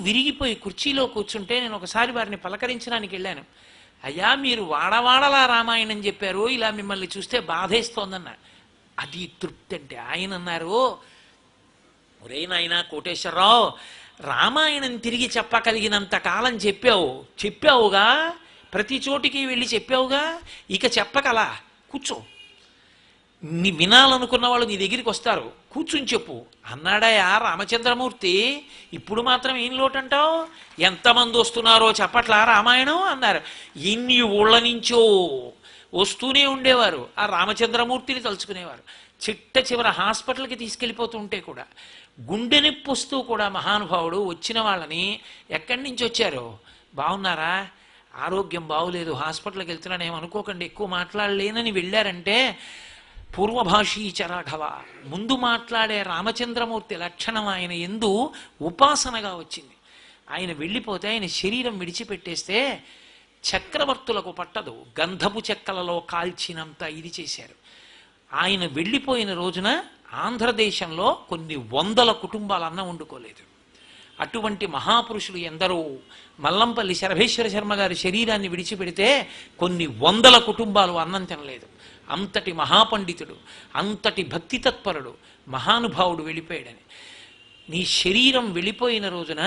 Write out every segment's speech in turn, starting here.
విరిగిపోయి కుర్చీలో కూర్చుంటే నేను ఒకసారి వారిని పలకరించడానికి వెళ్ళాను. అయ్యా, మీరు వాడవాడలా రామాయణం చెప్పారు, ఇలా మిమ్మల్ని చూస్తే బాధేస్తోందన్న. అది తృప్తి అంటే. ఆయన అన్నారు, ఒరే నాయనా కోటేశ్వరరావు, రామాయణం తిరిగి చెప్పగలిగినంత కాలం చెప్పావుగా, ప్రతి చోటికి వెళ్ళి చెప్పావుగా, ఇక చెప్పగలా, కూర్చో, నీ వినాలనుకున్న వాళ్ళు నీ దగ్గరికి వస్తారు, కూర్చుని చెప్పు అన్నాడయా రామచంద్రమూర్తి. ఇప్పుడు మాత్రం ఏం లోటంటావు, ఎంతమంది వస్తున్నారో చెప్పట్లా రామాయణం అన్నారు. ఎన్ని ఊళ్ళ నుంచో వస్తూనే ఉండేవారు, ఆ రామచంద్రమూర్తిని తలుచుకునేవారు. చిట్ట చివర హాస్పిటల్కి తీసుకెళ్ళిపోతుంటే కూడా, గుండె నొప్పి వస్తూ కూడా మహానుభావుడు వచ్చిన వాళ్ళని, ఎక్కడి నుంచి వచ్చారో, బాగున్నారా, ఆరోగ్యం బాగులేదు, హాస్పిటల్కి వెళ్తున్నాను ఏమనుకోకండి, ఎక్కువ మాట్లాడలేనని వెళ్ళారంటే, పూర్వభాషీచ రాఘవ, ముందు మాట్లాడే రామచంద్రమూర్తి లక్షణం ఆయన యందు ఉపాసనగా వచ్చింది. ఆయన వెళ్ళిపోతే, ఆయన శరీరం విడిచిపెట్టేస్తే చక్రవర్తులకు పట్టదు, గంధపు చెక్కలలో కాల్చినంత ఇది చేశారు. ఆయన వెళ్ళిపోయిన రోజున ఆంధ్రదేశంలో కొన్ని వందల కుటుంబాలు అన్నం వండుకోలేదు. అటువంటి మహాపురుషులు ఎందరో. మల్లంపల్లి శరభేశ్వర శర్మ గారి శరీరాన్ని విడిచిపెడితే కొన్ని వందల కుటుంబాలు అన్నం తినలేదు. అంతటి మహాపండితుడు, అంతటి భక్తి తత్పరుడు మహానుభావుడు వెళ్ళిపోయాడని. నీ శరీరం వెళ్ళిపోయిన రోజున,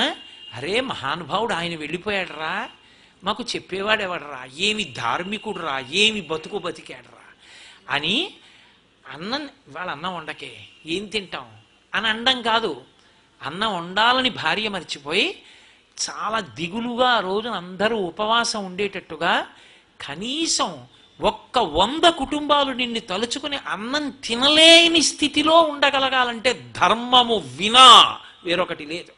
అరే మహానుభావుడు ఆయన వెళ్ళిపోయాడరా, మాకు చెప్పేవాడెవడరా, ఏమి ధార్మికుడురా, ఏమి బతుకు బతికాడరా అని అన్నం, వాళ్ళ అన్నం వండకే ఏం తింటాం అని అండం కాదు. అన్నం వండాలని భార్య మర్చిపోయి చాలా దిగులుగా ఆ రోజున అందరూ ఉపవాసం ఉండేటట్టుగా, కనీసం 100 కుటుంబాలు నిన్ను తలుచుకుని అన్నం తినలేని స్థితిలో ఉండగలగాలంటే ధర్మము వినా వేరొకటి లేదు.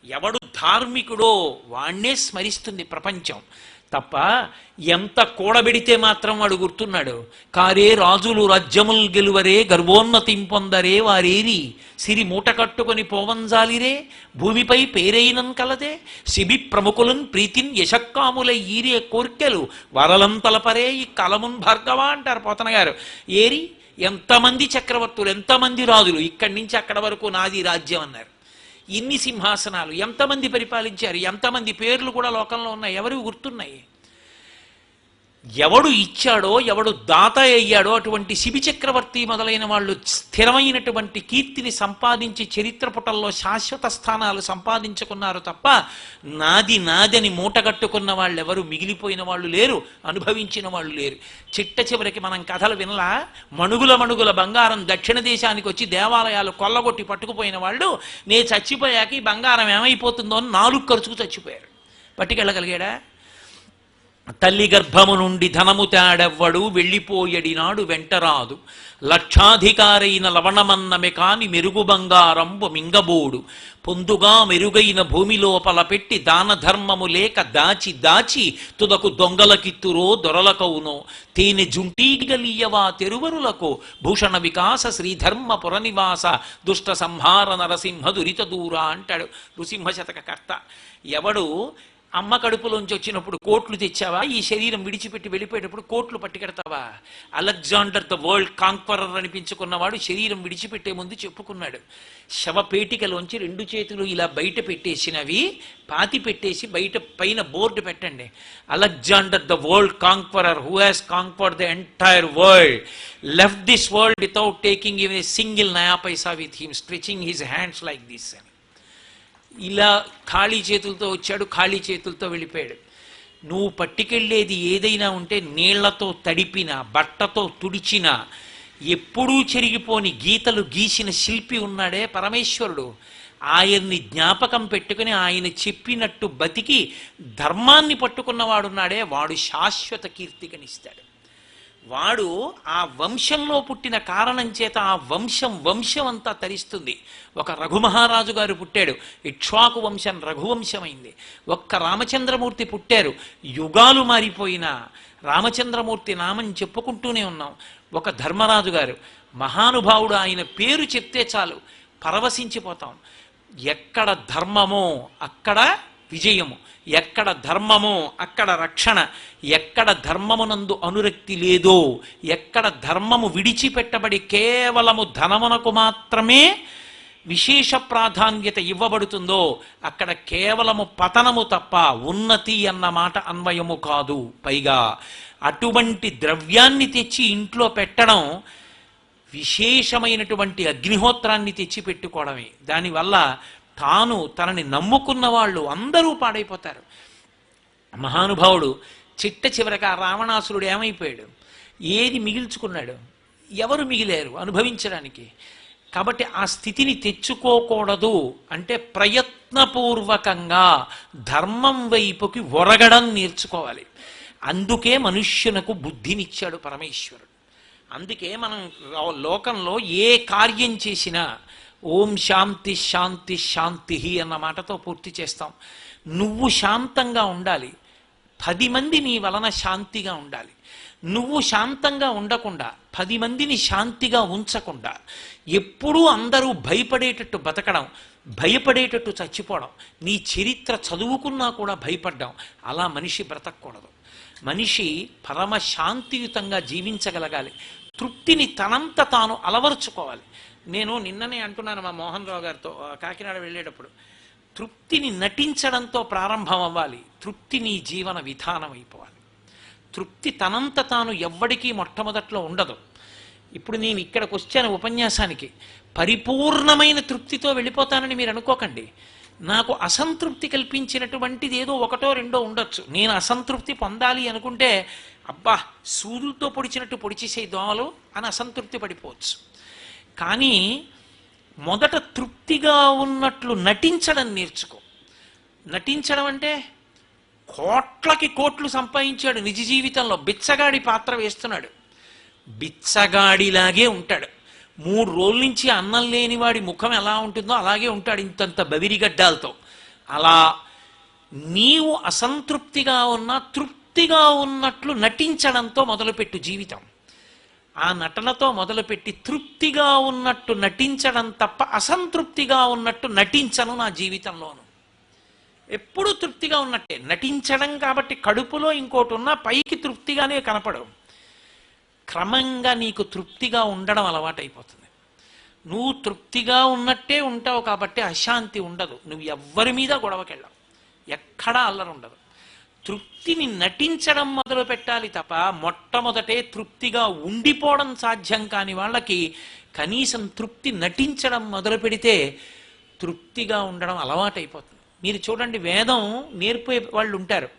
ఎవడు ధార్మికుడో వాణ్ణే స్మరిస్తుంది ప్రపంచం తప్ప, ఎంత కూడబెడితే మాత్రం వాడు గుర్తున్నాడు. కారే రాజులు రాజ్యముల్ గెలువరే, గర్వోన్నతిం పొందరే వారేరి, సిరి మూట కట్టుకొని పోవంజాలిరే, భూమిపై పేరైనం కలదే, శిబి ప్రముఖులన్ ప్రీతిన్ యశక్కాములై ఈరే కోర్కెలు వరలం తలపరే ఈ కలమున్ భార్గవ అంటారు పోతన గారు. ఏరి ఎంతమంది చక్రవర్తులు, ఎంతమంది రాజులు, ఇక్కడి నుంచి అక్కడ వరకు నాది రాజ్యం అన్నారు. ఇన్ని సింహాసనాలు ఎంతమంది పరిపాలించారు, ఎంతమంది పేర్లు కూడా లోకంలో ఉన్నాయి, ఎవరు గుర్తున్నాయి? ఎవడు ఇచ్చాడో, ఎవడు దాత అయ్యాడో అటువంటి శిబి చక్రవర్తి మొదలైన వాళ్ళు స్థిరమైనటువంటి కీర్తిని సంపాదించి చరిత్ర పుటల్లో శాశ్వత స్థానాలు సంపాదించుకున్నారు తప్ప, నాది నాదని మూటగట్టుకున్న వాళ్ళు ఎవరు మిగిలిపోయిన వాళ్ళు లేరు, అనుభవించిన వాళ్ళు లేరు. చిట్ట చివరికి మనం కథలు వినలా, మణుగుల మణుగుల బంగారం దక్షిణ దేశానికి వచ్చి దేవాలయాలు కొల్లగొట్టి పట్టుకుపోయిన వాళ్ళు, నే చచ్చిపోయాక ఈ బంగారం ఏమైపోతుందో అని 4 ఖర్చుకు చచ్చిపోయారు. పట్టుకెళ్ళగలిగాడా? తల్లి గర్భము నుండి ధనము తేడెవ్వడు, వెళ్ళిపోయడినాడు వెంటరాదు, లక్షాధికారైన లవణమన్నమె కాని మెరుగు బంగారంబు మింగబోడు, పొందుగా మెరుగైన భూమి లోపల పెట్టి దాన ధర్మము లేక దాచి దాచి తుదకు దొంగలకిత్తురో దొరలకవునో, తేనె జుంటీగలియవా తెరువరులకు, భూషణ వికాస శ్రీధర్మ పురనివాస, దుష్ట సంహార నరసింహ దురిత దూర అంటాడు నృసింహ శతక కర్త. ఎవడు అమ్మ కడుపులోంచి వచ్చినప్పుడు కోట్లు తెచ్చావా, ఈ శరీరం విడిచిపెట్టి వెళ్ళిపోయేటప్పుడు కోట్లు పట్టుకెడతావా? అలెగ్జాండర్ ద వరల్డ్ కాంక్వరర్ అనిపించుకున్నవాడు శరీరం విడిచిపెట్టే ముందు చెప్పుకున్నాడు, శవపేటికలోంచి 2 చేతులు ఇలా బయట పెట్టేసినవి పాతి పెట్టేసి బయట పైన బోర్డు పెట్టండి, Alexander the world conqueror who has conquered the entire world left this world without taking even a single naya paisa with him, stretching his hands like this అని. ఇలా ఖాళీ చేతులతో వచ్చాడు, ఖాళీ చేతులతో వెళ్ళిపోయాడు. నువ్వు పట్టుకెళ్ళేది ఏదైనా ఉంటే నీళ్లతో తడిపిన, బట్టతో తుడిచిన, ఎప్పుడూ చెరిగిపోని గీతలు గీసిన శిల్పి ఉన్నాడే పరమేశ్వరుడు, ఆయన్ని జ్ఞాపకం పెట్టుకుని ఆయన చెప్పినట్టు బతికి ధర్మాన్ని పట్టుకున్నవాడున్నాడే, వాడు శాశ్వత కీర్తికనిస్తాడు. వాడు ఆ వంశంలో పుట్టిన కారణం చేత ఆ వంశం అంతా తరిస్తుంది. ఒక రఘుమహారాజు గారు పుట్టాడు, ఇక్ష్వాకు వంశం రఘువంశమైంది. ఒక్క రామచంద్రమూర్తి పుట్టారు, యుగాలు మారిపోయినా రామచంద్రమూర్తి నామం చెప్పుకుంటూనే ఉన్నాం. ఒక ధర్మరాజు గారు మహానుభావుడు, ఆయన పేరు చెప్తే చాలు పరవశించిపోతాం. ఎక్కడ ధర్మమో అక్కడ విజయము, ఎక్కడ ధర్మమో అక్కడ రక్షణ, ఎక్కడ ధర్మమునందు అనురక్తి లేదో, ఎక్కడ ధర్మము విడిచిపెట్టబడి కేవలము ధనమునకు మాత్రమే విశేష ప్రాధాన్యత ఇవ్వబడుతుందో అక్కడ కేవలము పతనము తప్ప ఉన్నతి అన్న మాట అన్వయము కాదు. పైగా అటువంటి ద్రవ్యాన్ని తెచ్చి ఇంట్లో పెట్టడం విశేషమైనటువంటి అగ్నిహోత్రాన్ని తెచ్చి పెట్టుకోవడమే. దానివల్ల తనని నమ్ముకున్న వాళ్ళు అందరూ పాడైపోతారు. మహానుభావుడు చిట్ట చివరగా రావణాసురుడు ఏమైపోయాడు? ఏది మిగిల్చుకున్నాడు? ఎవరు మిగిలారు అనుభవించడానికి? కాబట్టి ఆ స్థితిని తెచ్చుకోకూడదు అంటే ప్రయత్నపూర్వకంగా ధర్మం వైపుకి ఒరగడం నేర్చుకోవాలి. అందుకే మనుష్యునకు బుద్ధినిచ్చాడు పరమేశ్వరుడు. అందుకే మనం లోకంలో ఏ కార్యం చేసినా ఓం శాంతి శాంతి శాంతి అన్న మాటతో పూర్తి చేస్తాం. నువ్వు శాంతంగా ఉండాలి, 10 మంది నీ వలన శాంతిగా ఉండాలి. నువ్వు శాంతంగా ఉండకుండా 10 మందిని శాంతిగా ఉంచకుండా ఎప్పుడూ అందరూ భయపడేటట్టు బతకడం, భయపడేటట్టు చచ్చిపోవడం, నీ చరిత్ర చదువుకున్నా కూడా భయపడ్డం, అలా మనిషి బ్రతకూడదు. మనిషి పరమ శాంతియుతంగా జీవించగలగాలి. తృప్తిని తనంత తాను అలవరుచుకోవాలి. నేను నిన్ననే అంటున్నాను మా మోహన్ రావు గారితో కాకినాడ వెళ్ళేటప్పుడు, తృప్తిని నటించడంతో ప్రారంభం అవ్వాలి. తృప్తి నీ జీవన విధానం అయిపోవాలి. తృప్తి తనంత తాను ఎవ్వడికీ మొట్టమొదట్లో ఉండదు. ఇప్పుడు నేను ఇక్కడికి వచ్చాను ఉపన్యాసానికి, పరిపూర్ణమైన తృప్తితో వెళ్ళిపోతానని మీరు అనుకోకండి. నాకు అసంతృప్తి కల్పించినటువంటిది ఏదో 1, 2 ఉండొచ్చు. నేను అసంతృప్తి పొందాలి అనుకుంటే అబ్బా సూదులతో పొడిచినట్టు పొడిచేసే దోమలు అని అసంతృప్తి పడిపోవచ్చు. కానీ మొదట తృప్తిగా ఉన్నట్లు నటించడం నేర్చుకో. నటించడం అంటే కోట్లకి కోట్లు సంపాదించాడు, నిజ జీవితంలో బిచ్చగాడి పాత్ర వేస్తున్నాడు, బిచ్చగాడిలాగే ఉంటాడు. 3 రోజుల నుంచి అన్నం లేని వాడి ముఖం ఎలా ఉంటుందో అలాగే ఉంటాడు, ఇంతంత బవిరిగడ్డాలతో. అలా నీవు అసంతృప్తిగా ఉన్నా తృప్తిగా ఉన్నట్లు నటించడంతో మొదలుపెట్టు జీవితం. ఆ నటనతో మొదలుపెట్టి తృప్తిగా ఉన్నట్టు నటించడం తప్ప అసంతృప్తిగా ఉన్నట్టు నటించను నా జీవితంలోను. ఎప్పుడూ తృప్తిగా ఉన్నట్టే నటించడం. కాబట్టి కడుపులో ఇంకోటి ఉన్నా పైకి తృప్తిగానే కనపడవు. క్రమంగా నీకు తృప్తిగా ఉండడం అలవాటైపోతుంది. నువ్వు తృప్తిగా ఉన్నట్టే ఉంటావు కాబట్టి అశాంతి ఉండదు. నువ్వు ఎవ్వరి మీద గొడవకెళ్ళవు, ఎక్కడా అల్లరి ఉండదు. తృప్తిని నటించడం మొదలు పెట్టాలి తప్ప మొట్టమొదటే తృప్తిగా ఉండిపోవడం సాధ్యం కాని వాళ్ళకి కనీసం తృప్తి నటించడం మొదలు పెడితే తృప్తిగా ఉండడం అలవాటైపోతుంది. మీరు చూడండి, వేదం నేర్పే వాళ్ళు ఉంటారు,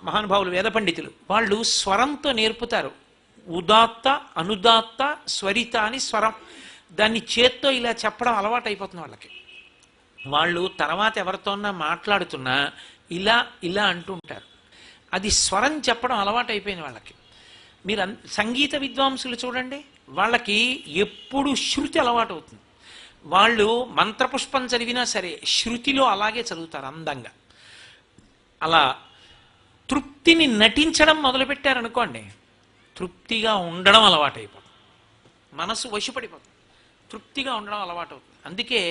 మహానుభావులు వేద పండితులు. వాళ్ళు స్వరంతో నేర్పుతారు. ఉదాత్త, అనుదాత్త, స్వరిత అని స్వరం. దాన్ని చేత్తో ఇలా చెప్పడం అలవాటైపోతుంది వాళ్ళకి. వాళ్ళు తర్వాత ఎవరితోన్నా మాట్లాడుతున్నా ఇలా ఇలా అంటుంటారు. అది స్వరం చెప్పడం అలవాటైపోయింది వాళ్ళకి. మీరు సంగీత విద్వాంసులు చూడండి, వాళ్ళకి ఎప్పుడు శృతి అలవాటు అవుతుంది. వాళ్ళు మంత్రపుష్పం చదివినా సరే శృతిలో అలాగే చదువుతారు అందంగా. అలా తృప్తిని నటించడం మొదలుపెట్టారనుకోండి, తృప్తిగా ఉండడం అలవాటైపోతుంది. మనసు వశపడిపోతుంది, తృప్తిగా ఉండడం అలవాటు అవుతుంది. అందుకే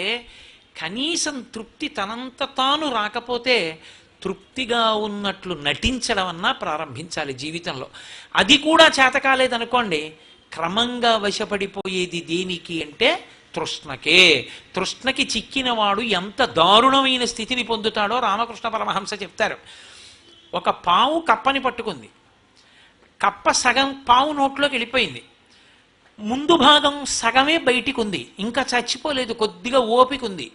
కనీసం తృప్తి తనంత తాను రాకపోతే తృప్తిగా ఉన్నట్లు నటించడం అన్నా ప్రారంభించాలి జీవితంలో. అది కూడా చేత కాలేదనుకోండి, క్రమంగా వశపడిపోయేది దేనికి అంటే తృష్ణకే. తృష్ణకి చిక్కినవాడు ఎంత దారుణమైన స్థితిని పొందుతాడో రామకృష్ణ పరమహంస చెప్తారు. ఒక పావు కప్పని పట్టుకుంది, కప్ప సగం పావు నోట్లోకి వెళ్ళిపోయింది, ముందు భాగం సగమే బయటికి ఉంది, ఇంకా చచ్చిపోలేదు, కొద్దిగా ఓపిక ఉంది.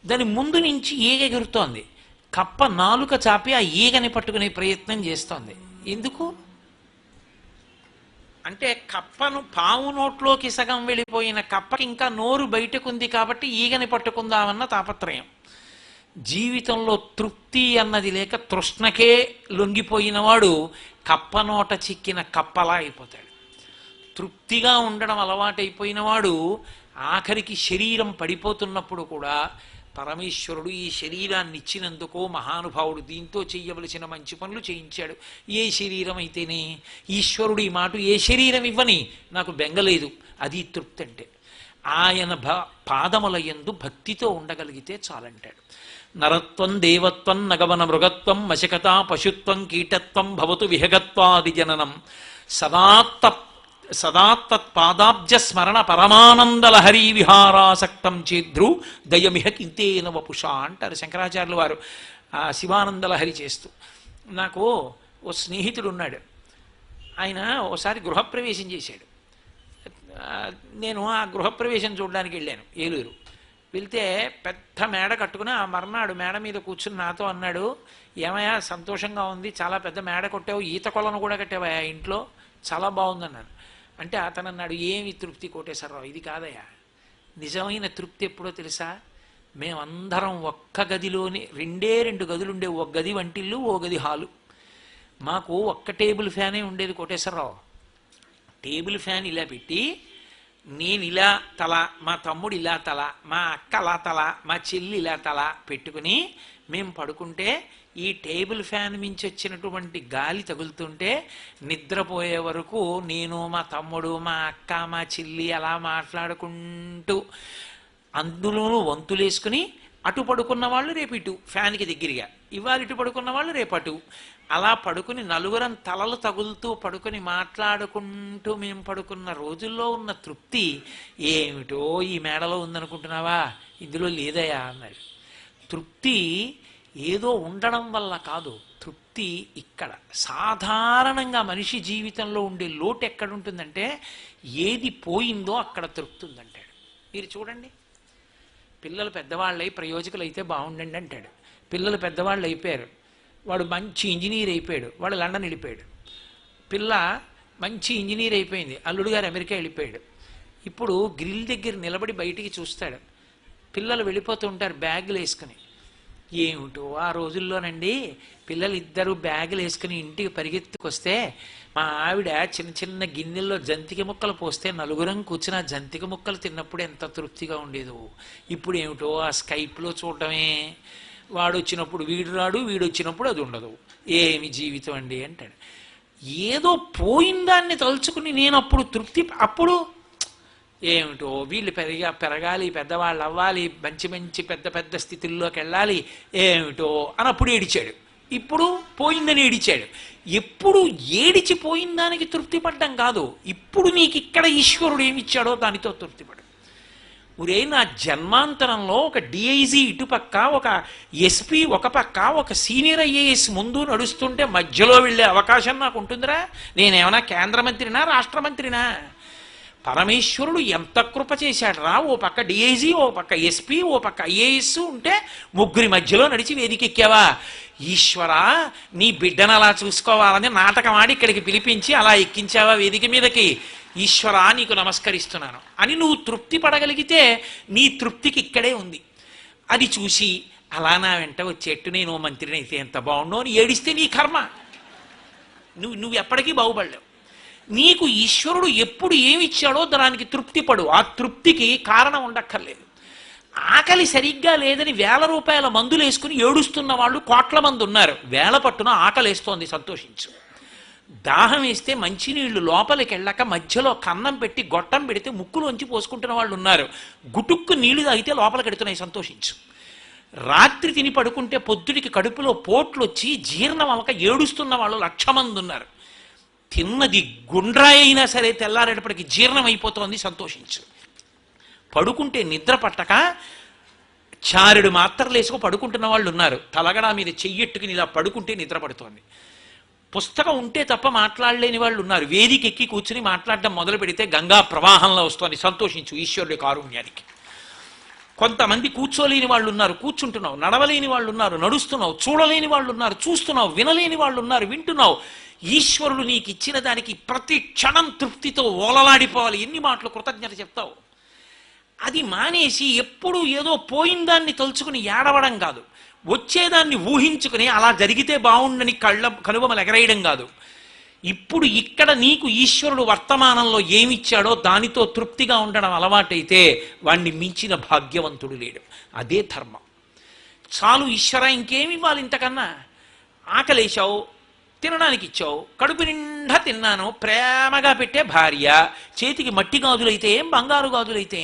దాని ముందు నుంచి ఈగ ఎగురుతోంది. కప్ప నాలుక చాపి ఆ ఈగని పట్టుకునే ప్రయత్నం చేస్తోంది. ఎందుకు అంటే కప్పను పావు నోట్లోకి సగం వెళ్ళిపోయిన కప్పకి ఇంకా నోరు బయటకుంది కాబట్టి ఈగని పట్టుకుందామన్న తాపత్రయం. జీవితంలో తృప్తి అన్నది లేక తృష్ణకే లొంగిపోయినవాడు కప్ప నోట చిక్కిన కప్పలా అయిపోతాడు. తృప్తిగా ఉండడం అలవాటైపోయినవాడు ఆఖరికి శరీరం పడిపోతున్నప్పుడు కూడా పరమేశ్వరుడు ఈ శరీరాన్ని ఇచ్చినందుకో మహానుభావుడు దీంతో చెయ్యవలసిన మంచి పనులు చేయించాడు. ఏ శరీరం అయితేనే ఈశ్వరుడు ఈ మాట, ఏ శరీరం ఇవ్వని నాకు బెంగలేదు, అది తృప్తి అంటే. ఆయన పాదముల యందు భక్తితో ఉండగలిగితే చాలంటాడు. నరత్వం దేవత్వం నగవన మృగత్వం మశకత పశుత్వం కీటత్వం భవతు విహగత్వాది జననం సదాత్త సదాత్పాదాబ్జ స్మరణ పరమానందలహరీ విహారాసక్తం చేద్రు దయమిహ కింతేన వపుష అంటారు శంకరాచార్యులు వారు ఆ శివానందలహరి చేస్తూ. నాకు ఓ స్నేహితుడు ఉన్నాడు. ఆయన ఓసారి గృహప్రవేశం చేశాడు. నేను ఆ గృహప్రవేశం చూడడానికి వెళ్ళాను ఏలూరు. వెళ్తే పెద్ద మేడ కట్టుకుని ఆ మర్నాడు మేడ మీద కూర్చుని నాతో అన్నాడు, ఏమయ్యా సంతోషంగా ఉంది, చాలా పెద్ద మేడ కొట్టావు, ఈత కొలను కూడా కట్టావా ఇంట్లో, చాలా బాగుందన్నాను. అంటే అతను అన్నాడు, ఏమి తృప్తి కోటేశ్వరరావు, ఇది కాదయ్యా, నిజమైన తృప్తి ఎప్పుడో తెలుసా, మేమందరం ఒక్క గదిలోని రెండు గదులుండే, ఒక గది వంటిల్లు, ఓ గది హాలు. మాకు ఒక్క టేబుల్ ఫ్యానే ఉండేది కోటేశ్వరరావు. టేబుల్ ఫ్యాన్ ఇలా పెట్టి నేను ఇలా తల, మా తమ్ముడు ఇలా తల, మా అక్క అలా తల, మా చెల్లి ఇలా తల పెట్టుకుని మేము పడుకుంటే ఈ టేబుల్ ఫ్యాన్ మించి వచ్చినటువంటి గాలి తగులుతుంటే నిద్రపోయే వరకు నేను, మా తమ్ముడు, మా అక్క, మా చెల్లి అలా మాట్లాడుకుంటూ అందులోనూ వంతులేసుకుని అటు పడుకున్న వాళ్ళు రేపు ఇటు ఫ్యాన్కి దగ్గరగా, ఇవాళ ఇటు పడుకున్న వాళ్ళు రేపటు, అలా పడుకుని నలుగురం తలలు తగులుతూ పడుకుని మాట్లాడుకుంటూ మేము పడుకున్న రోజుల్లో ఉన్న తృప్తి ఏమిటో ఈ మేడలో ఉందనుకుంటున్నావా, ఇందులో లేదయా అన్నాడు. తృప్తి ఏదో ఉండడం వల్ల కాదు, తృప్తి ఇక్కడ సాధారణంగా మనిషి జీవితంలో ఉండే లోటు ఎక్కడుంటుందంటే ఏది పోయిందో అక్కడ తృప్తి ఉందంటాడు. మీరు చూడండి, పిల్లలు పెద్దవాళ్ళై ప్రయోజకులు అయితే బాగుండండి అంటాడు. పిల్లలు పెద్దవాళ్ళు అయిపోయారు, వాడు మంచి ఇంజనీర్ అయిపోయాడు, వాడు లండన్ వెళ్ళిపోయాడు. పిల్ల మంచి ఇంజనీర్ అయిపోయింది, అల్లుడు గారు అమెరికా వెళ్ళిపోయాడు. ఇప్పుడు గ్రిల్ దగ్గర నిలబడి బయటికి చూస్తాడు, పిల్లలు వెళ్ళిపోతూ ఉంటారు బ్యాగులు వేసుకుని. ఏమిటో ఆ రోజుల్లోనండి పిల్లలు ఇద్దరు బ్యాగులు వేసుకుని ఇంటికి పరిగెత్తుకొస్తే మా ఆవిడ చిన్న చిన్న గిన్నెల్లో జంతిక ముక్కలు పోస్తే నలుగురం కూర్చుని ఆ జంతిక ముక్కలు తిన్నప్పుడు ఎంత తృప్తిగా ఉండేదో. ఇప్పుడు ఏమిటో ఆ స్కైప్లో చూడటమే, వాడు వచ్చినప్పుడు వీడు రాడు, వీడు వచ్చినప్పుడు అది ఉండదు, ఏమి జీవితం అండి అంటాడు. ఏదో పోయిందాన్ని తలుచుకుని నేను అప్పుడు తృప్తి, అప్పుడు ఏమిటో వీళ్ళు పెరగాలి, పెద్దవాళ్ళు అవ్వాలి, మంచి మంచి పెద్ద పెద్ద స్థితుల్లోకి వెళ్ళాలి, ఏమిటో అని అప్పుడు ఏడిచాడు. ఇప్పుడు పోయిందని ఏడిచాడు. ఎప్పుడు ఏడిచిపోయిన దానికి తృప్తి పడ్డం కాదు, ఇప్పుడు నీకు ఇక్కడ ఈశ్వరుడు ఏమిచ్చాడో దానితో తృప్తిపడు. ఒరే, నా జన్మాంతరంలో ఒక డిఐజీ ఇటుపక్క, ఒక ఎస్పీ ఒక పక్క, ఒక సీనియర్ ఐఏఎస్ ముందు నడుస్తుంటే మధ్యలో వెళ్ళే అవకాశం నాకు ఉంటుందిరా? నేనేమన్నా కేంద్ర మంత్రినా, రాష్ట్ర మంత్రినా? పరమేశ్వరుడు ఎంత కృప చేశాడు రా. ఓ పక్క డిఐజీ, ఓ పక్క ఎస్పీ, ఓ పక్క ఐఏఎస్ ఉంటే ముగ్గురి మధ్యలో నడిచి వేదిక ఎక్కావా? ఈశ్వరా, నీ బిడ్డను అలా చూసుకోవాలని నాటకం ఆడి ఇక్కడికి పిలిపించి అలా ఎక్కించావా వేదిక మీదకి? ఈశ్వరా, నీకు నమస్కరిస్తున్నాను అని నువ్వు తృప్తి పడగలిగితే నీ తృప్తికి ఇక్కడే ఉంది. అది చూసి అలా నా వెంట వచ్చేట్టు నేను మంత్రిని అయితే ఎంత బాగుండో అని ఏడిస్తే నీ కర్మ, నువ్వు ఎప్పటికీ బాగుపడలేవు. నీకు ఈశ్వరుడు ఎప్పుడు ఏమిచ్చాడో దానికి తృప్తి పడు. ఆ తృప్తికి కారణం ఉండక్కర్లేదు. ఆకలి సరిగ్గా లేదని 1000 రూపాయల మందులు వేసుకుని ఏడుస్తున్న వాళ్ళు కోట్ల మంది ఉన్నారు. వేళ పట్టున ఆకలేస్తోంది, సంతోషించు. దాహం వేస్తే మంచినీళ్లు లోపలికి వెళ్ళక మధ్యలో కన్నం పెట్టి గొట్టం పెడితే ముక్కులోంచి పోసుకుంటున్న వాళ్ళు ఉన్నారు. గుటుక్కు నీళ్లు తాగితే లోపలికి ఎడుతున్నాయి, సంతోషించు. రాత్రి తిని పడుకుంటే పొద్దుడికి కడుపులో పోట్లు వచ్చి జీర్ణం అవ్వక ఏడుస్తున్న వాళ్ళు 1,00,000 మంది ఉన్నారు. తిన్నది గుండ్రాయి అయినా సరే తెల్లారేటప్పటికి జీర్ణం అయిపోతోంది, సంతోషించు. పడుకుంటే నిద్ర పట్టక చారెడు మాత్రలు వేసుకు పడుకుంటున్న వాళ్ళు ఉన్నారు. తలగడా మీద చెయ్యెట్టుకుని ఇలా పడుకుంటే నిద్ర పడుతోంది. పుస్తకం ఉంటే తప్ప మాట్లాడలేని వాళ్ళు ఉన్నారు. వేదిక ఎక్కి కూర్చుని మాట్లాడడం మొదలు పెడితే గంగా ప్రవాహంలో వస్తోంది, సంతోషించు ఈశ్వరుడి కారుణ్యానికి. కొంతమంది కూర్చోలేని వాళ్ళు ఉన్నారు, కూర్చుంటున్నావు. నడవలేని వాళ్ళు ఉన్నారు, నడుస్తున్నావు. చూడలేని వాళ్ళు ఉన్నారు, చూస్తున్నావు. వినలేని వాళ్ళు ఉన్నారు, వింటున్నావు. ఈశ్వరుడు నీకు ఇచ్చిన దానికి ప్రతి క్షణం తృప్తితో ఓలలాడిపోవాలి. ఎన్ని మాటలు కృతజ్ఞత చెప్తావు? అది మానేసి ఎప్పుడు ఏదో పోయిందాన్ని తలుచుకుని ఏడవడం కాదు, వచ్చేదాన్ని ఊహించుకుని అలా జరిగితే బాగుండని కనుబొమలు ఎగరేయడం కాదు. ఇప్పుడు ఇక్కడ నీకు ఈశ్వరుడు వర్తమానంలో ఏమిచ్చాడో దానితో తృప్తిగా ఉండడం అలవాటైతే వాణ్ణి మించిన భాగ్యవంతుడు లేడు. అదే ధర్మం. చాలు ఈశ్వర, ఇంకేమి ఇవ్వాలి ఇంతకన్నా? ఆకలేశావు, తినడానికి ఇచ్చావు, కడుపు నిండా తిన్నాను, ప్రేమగా పెట్టే భార్య, చేతికి మట్టి గాజులైతే ఏం బంగారు గాజులైతే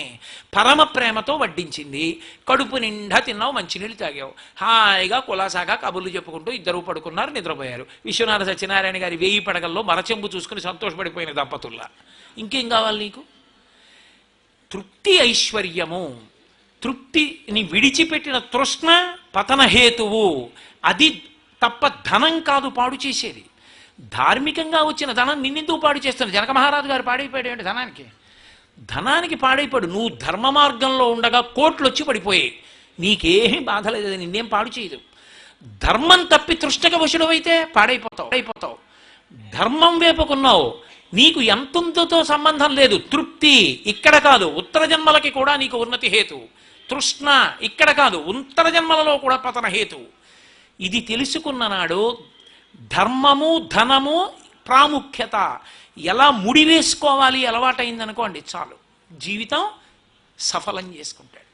పరమ ప్రేమతో వడ్డించింది, కడుపు నిండా తిన్నావు, మంచినీళ్ళు తాగావు, హాయిగా కులాసాగా కబుర్లు చెప్పుకుంటూ ఇద్దరు పడుకున్నారు, నిద్రపోయారు. విశ్వనాథ సత్యనారాయణ గారి 1000 పడగల్లో మరచెంబు చూసుకుని సంతోషపడిపోయిన దంపతుల్లా. ఇంకేం కావాలి నీకు? తృప్తి ఐశ్వర్యము, తృప్తిని విడిచిపెట్టిన తృష్ణ పతనహేతువు. అది తప్ప ధనం కాదు పాడు చేసేది. ధార్మికంగా వచ్చిన ధనం నిన్నెందుకు పాడు చేస్తుంది? జనక మహారాజు గారు పాడైపోయాడు ధనానికి. ధనానికి పాడైపోయాడు. నువ్వు ధర్మ మార్గంలో ఉండగా కోట్లు వచ్చి పడిపోయాయి, నీకేమీ బాధ లేదు, నిన్నేం పాడు చేయదు. ధర్మం తప్పి తృష్ణక వశుడవైతే పాడైపోతావు. ధర్మం వేపుకున్నావు, నీకు ఎంతంతతో సంబంధం లేదు. తృప్తి ఇక్కడ కాదు, ఉత్తర జన్మలకి కూడా నీకు ఉన్నతి హేతు. తృష్ణ ఇక్కడ కాదు, ఉత్తర జన్మలలో కూడా పతన హేతు. ఇది తెలుసుకున్న నాడు ధర్మము ధనము ప్రాముఖ్యత ఎలా ముడివేసుకోవాలి అలవాటైందనుకోండి, చాలు, జీవితం సఫలం చేసుకుంటాడు.